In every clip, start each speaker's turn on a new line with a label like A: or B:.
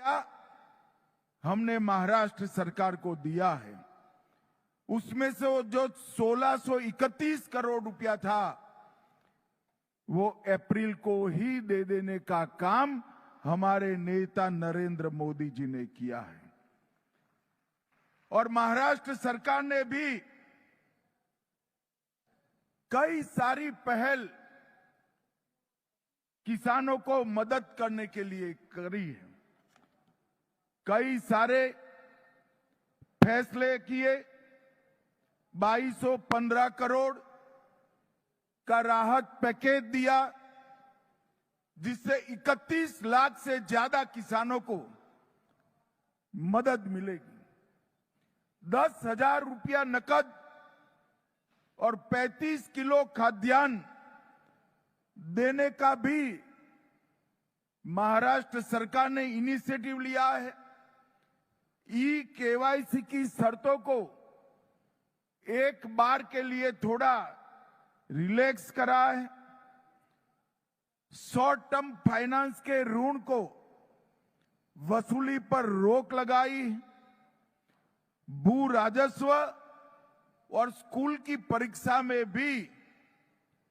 A: रुपया हमने महाराष्ट्र सरकार को दिया है, उसमें से वो जो 1631 करोड़ रुपया था वो अप्रैल को ही दे देने का काम हमारे नेता नरेंद्र मोदी जी ने किया है। और महाराष्ट्र सरकार ने भी कई सारी पहल किसानों को मदद करने के लिए करी है। कई सारे फैसले किए। 2215 करोड़ का राहत पैकेज दिया, जिससे 31 लाख से ज्यादा किसानों को मदद मिलेगी। 10,000 रुपया नकद और 35 किलो खाद्यान्न देने का भी महाराष्ट्र सरकार ने इनिशिएटिव लिया है। केवाईसी की शर्तों को एक बार के लिए थोड़ा रिलैक्स करा है। शॉर्ट टर्म फाइनेंस के ऋण को वसूली पर रोक लगाई। भू राजस्व और स्कूल की परीक्षा में भी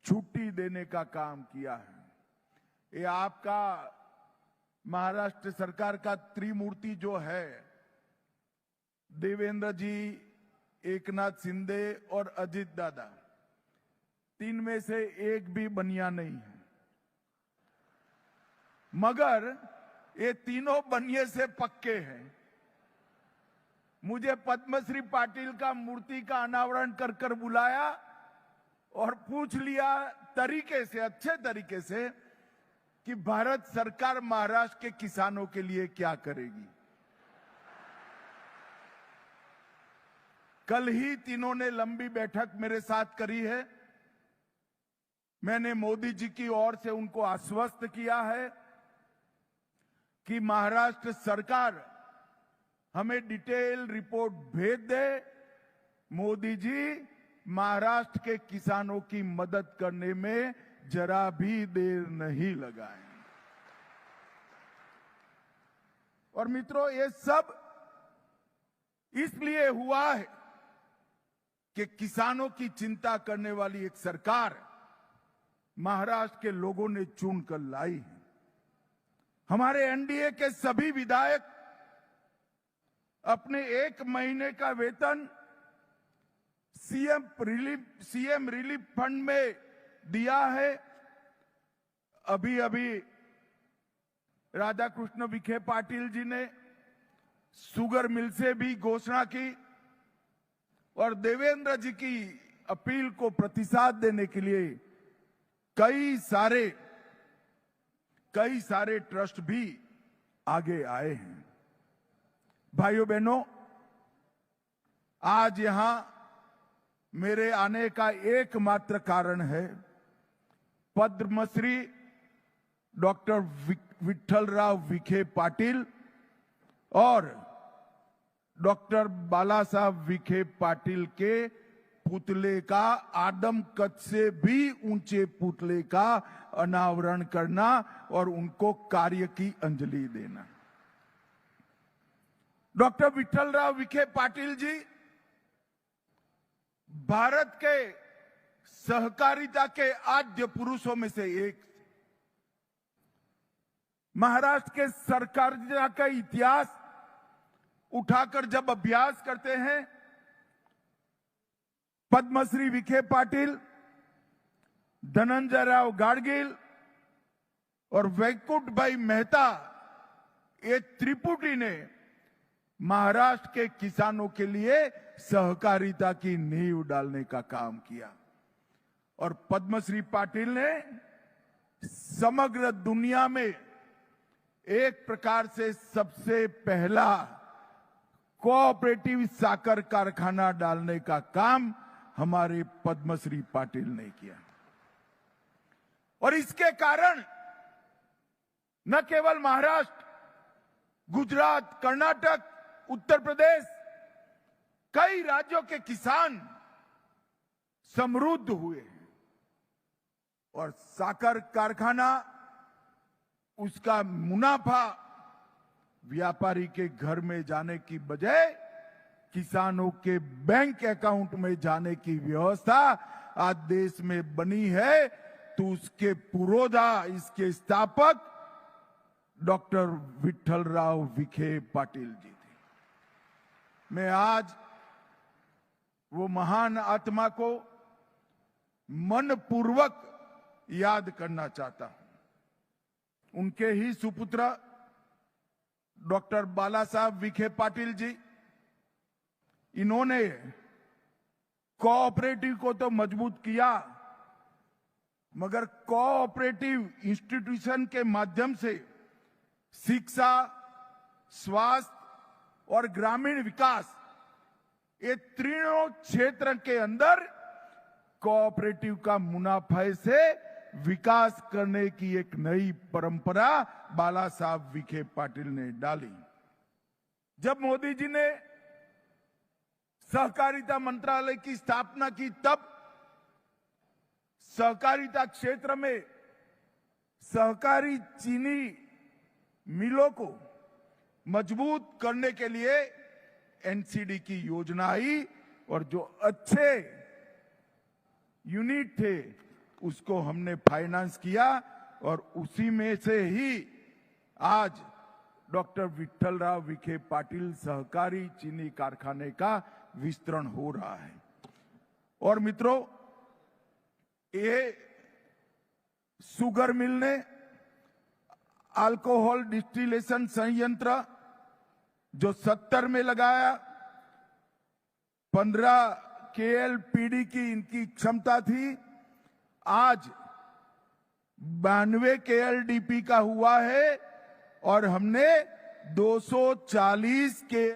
A: छुट्टी देने का काम किया है। ये आपका महाराष्ट्र सरकार का त्रिमूर्ति जो है, देवेंद्र जी, एकनाथ शिंदे और अजित दादा, तीन में से एक भी बनिया नहीं है, मगर ये तीनों बनिए से पक्के हैं। मुझे पद्मश्री पाटिल का मूर्ति का अनावरण कर कर बुलाया और पूछ लिया तरीके से, अच्छे तरीके से, कि भारत सरकार महाराष्ट्र के किसानों के लिए क्या करेगी। कल ही तीनों ने लंबी बैठक मेरे साथ करी है। मैंने मोदी जी की ओर से उनको आश्वस्त किया है कि महाराष्ट्र सरकार हमें डिटेल रिपोर्ट भेज दे। मोदी जी महाराष्ट्र के किसानों की मदद करने में जरा भी देर नहीं लगाएं। और मित्रों, ये सब इसलिए हुआ है कि किसानों की चिंता करने वाली एक सरकार महाराष्ट्र के लोगों ने चुनकर लाई है। हमारे एनडीए के सभी विधायक अपने 1 महीने का वेतन सीएम रिलीफ फंड में दिया है। अभी अभी राधाकृष्ण विखे पाटिल जी ने शुगर मिल से भी घोषणा की और देवेंद्र जी की अपील को प्रतिसाद देने के लिए कई सारे ट्रस्ट भी आगे आए हैं। भाइयों बहनों, आज यहां मेरे आने का एकमात्र कारण है पद्मश्री डॉक्टर विठ्ठलराव विखे पाटिल और डॉक्टर बाला साहब विखे पाटिल के पुतले का, आदमकद से भी ऊंचे पुतले का अनावरण करना और उनको कार्य की अंजलि देना। डॉक्टर विठ्ठलराव विखे पाटिल जी भारत के सहकारिता के आद्य पुरुषों में से एक। महाराष्ट्र के सहकारिता का इतिहास उठाकर जब अभ्यास करते हैं, पद्मश्री विखे पाटिल, धनंजय राव गाडगिल और वैकुंठ भाई मेहता, ये त्रिपुटी ने महाराष्ट्र के किसानों के लिए सहकारिता की नींव डालने का काम किया। और पद्मश्री पाटिल ने समग्र दुनिया में एक प्रकार से सबसे पहला कोऑपरेटिव साकर कारखाना डालने का काम हमारे पद्मश्री पाटिल ने किया। और इसके कारण न केवल महाराष्ट्र, गुजरात, कर्नाटक, उत्तर प्रदेश, कई राज्यों के किसान समृद्ध हुए हैं। और साकर कारखाना, उसका मुनाफा व्यापारी के घर में जाने की बजाय किसानों के बैंक अकाउंट में जाने की व्यवस्था आज देश में बनी है, तो उसके पुरोधा, इसके स्थापक डॉक्टर विठ्ठलराव विखे पाटिल जी थे। मैं आज वो महान आत्मा को मनपूर्वक याद करना चाहता हूं। उनके ही सुपुत्र डॉक्टर बाला साहब विखे पाटिल जी, इन्होंने कोऑपरेटिव को तो मजबूत किया, मगर कोऑपरेटिव इंस्टीट्यूशन के माध्यम से शिक्षा, स्वास्थ्य और ग्रामीण विकास, ये तीनों क्षेत्र के अंदर कोऑपरेटिव का मुनाफे से विकास करने की एक नई परंपरा बाला साहब विखे पाटिल ने डाली। जब मोदी जी ने सहकारिता मंत्रालय की स्थापना की, तब सहकारिता क्षेत्र में सहकारी चीनी मिलों को मजबूत करने के लिए एनसीडी की योजना आई और जो अच्छे यूनिट थे उसको हमने फाइनेंस किया और उसी में से ही आज डॉक्टर विठ्ठलराव विखे पाटिल सहकारी चीनी कारखाने का विस्तरण हो रहा है। और मित्रों, ये शुगर मिल ने अल्कोहल डिस्टिलेशन संयंत्र जो 70 में लगाया, 15 KLPD की इनकी क्षमता थी, आज 92 KLDP का हुआ है और हमने 240 के